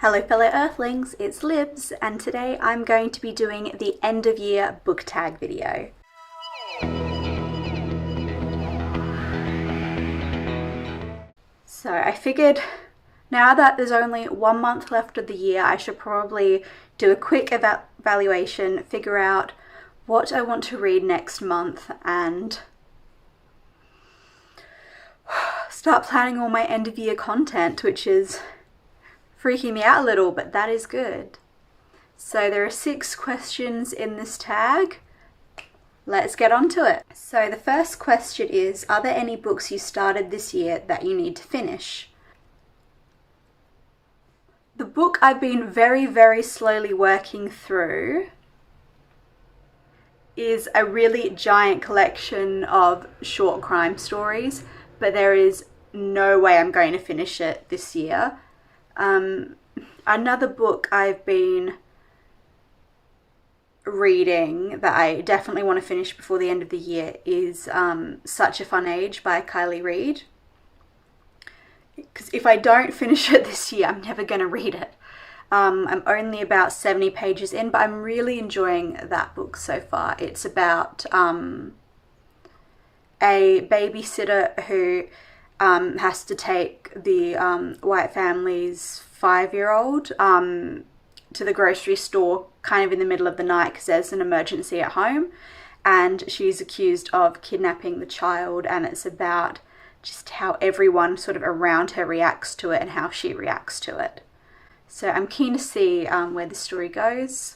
Hello fellow Earthlings, it's Libs, and today I'm going to be doing the end of year book tag video. So I figured now that there's only 1 month left of the year, I should probably do a quick evaluation, figure out what I want to read next month, and start planning all my end of year content, which is freaking me out a little, but that is good. So there are 6 questions in this tag. Let's get on to it. So the first question is, are there any books you started this year that you need to finish? The book I've been very slowly working through is a really giant collection of short crime stories, but there is no way I'm going to finish it this year. Another book I've been reading that I definitely want to finish before the end of the year is Such a Fun Age by Kiley Reid. Because if I don't finish it this year, I'm never going to read it. I'm only about 70 pages in, but I'm really enjoying that book so far. It's about a babysitter who has to take the white family's 5-year-old to the grocery store kind of in the middle of the night because there's an emergency at home, and she's accused of kidnapping the child, and it's about just how everyone sort of around her reacts to it and how she reacts to it. So I'm keen to see where the story goes.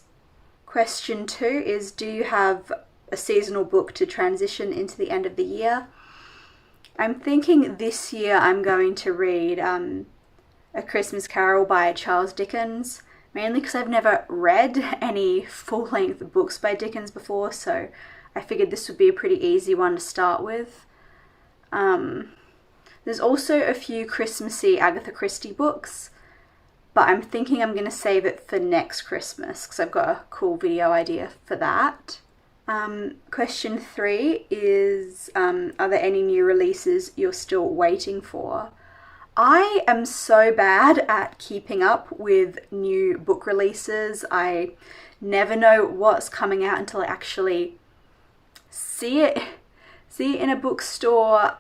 Question 2 is, do you have a seasonal book to transition into the end of the year? I'm thinking this year I'm going to read A Christmas Carol by Charles Dickens, mainly because I've never read any full-length books by Dickens before, so I figured this would be a pretty easy one to start with. There's also a few Christmassy Agatha Christie books, but I'm thinking I'm going to save it for next Christmas because I've got a cool video idea for that. Question 3 is, are there any new releases you're still waiting for? I am so bad at keeping up with new book releases. I never know what's coming out until I actually see it in a bookstore.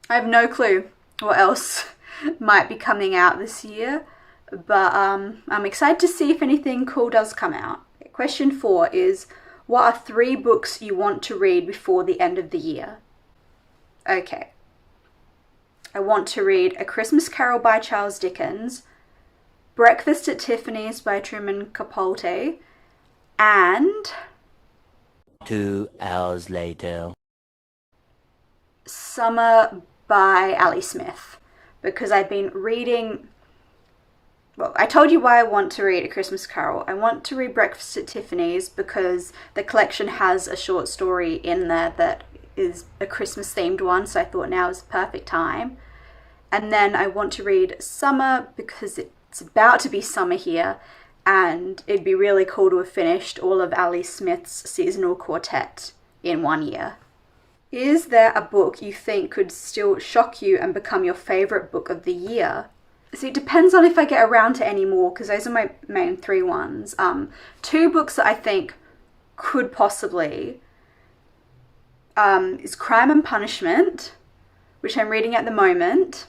I have no clue what else might be coming out this year, but I'm excited to see if anything cool does come out. Question 4 is, what are 3 books you want to read before the end of the year? Okay. I want to read A Christmas Carol by Charles Dickens, Breakfast at Tiffany's by Truman Capote, and 2 hours later. Summer by Ali Smith, because I've been reading... Well, I told you why I want to read A Christmas Carol. I want to read Breakfast at Tiffany's because the collection has a short story in there that is a Christmas themed one, so I thought now is the perfect time. And then I want to read Summer because it's about to be summer here, and it'd be really cool to have finished all of Ali Smith's seasonal quartet in 1 year. Is there a book you think could still shock you and become your favourite book of the year? See, it depends on if I get around to any more, because those are my main 3 ones. 2 books that I think could possibly is Crime and Punishment, which I'm reading at the moment,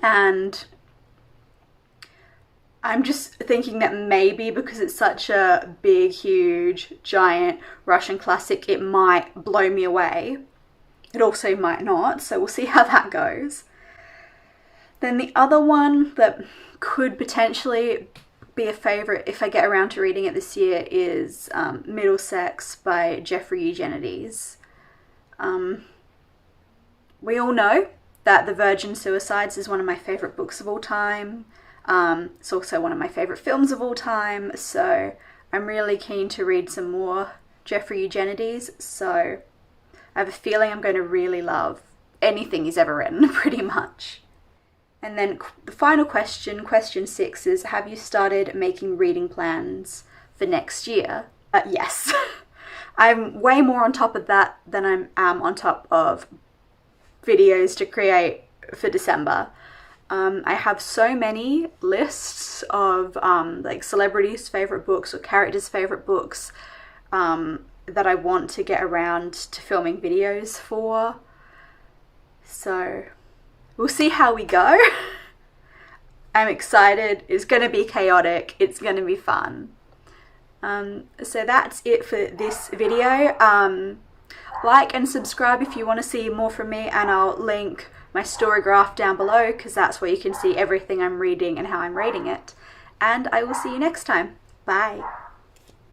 and I'm just thinking that maybe because it's such a big, huge, giant Russian classic, it might blow me away. It also might not, so we'll see how that goes. Then the other one that could potentially be a favourite if I get around to reading it this year is Middlesex by Jeffrey Eugenides. We all know that The Virgin Suicides is one of my favourite books of all time. It's also one of my favourite films of all time, so I'm really keen to read some more Jeffrey Eugenides, so I have a feeling I'm going to really love anything he's ever written, pretty much. And then the final question, question 6, is, have you started making reading plans for next year? Yes. I'm way more on top of that than I am on top of videos to create for December. I have so many lists of like celebrities' favorite books or characters' favorite books that I want to get around to filming videos for. So we'll see how we go. I'm excited. It's going to be chaotic. It's going to be fun. So that's it for this video. Like and subscribe if you want to see more from me, and I'll link my Storygraph down below because that's where you can see everything I'm reading and how I'm rating it. And I will see you next time. Bye.